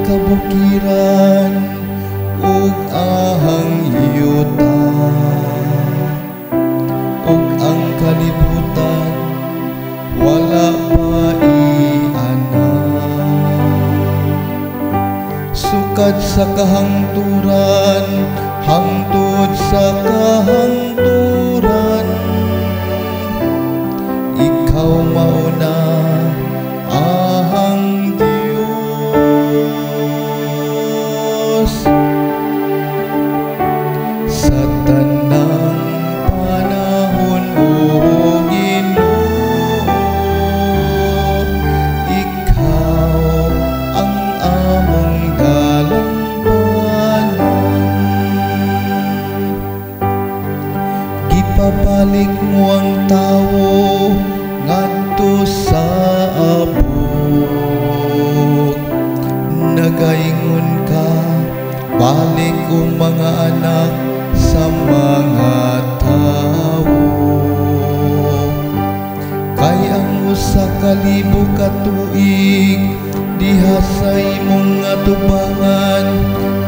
kabukiran ug ahang yuta, ug ang kalibutan wala pa iana. Sukad sa kahangturan, hangtod sa kahangturan, ikaw mauna ahang Diyos. Sa tanang panahon, O Ginoo, ikaw ang among dalampanan. Gipabalik mo ang tawo ngadto sa abog. Nagaingon ka, balik o mga anak sa mga tawo. Kay ang usa ka libo ka tuig diha sa imong atubangan,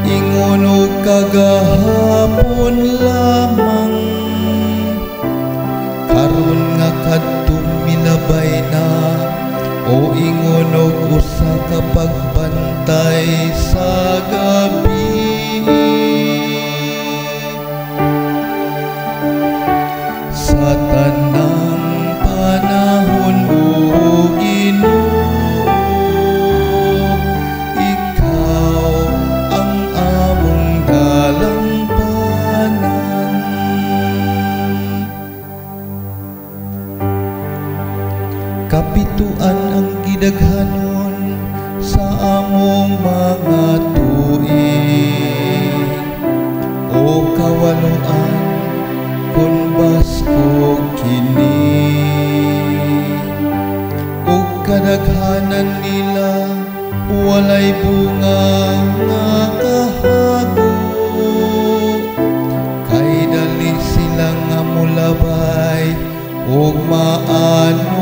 ingon og kagahapon lamang. Karon nga kadtong milabay na, o ingon og usa ka pagbantay sa gabi. Sa tanang panahon, O Ginoo, ikaw ang among dalampanan. Kapituan ang gidaghanon sa among mga tuig, o kawaluan kun basko kini. Ug kadaghanan nila walay bunga nga kahago, kay dali sila nga mulabay ug maano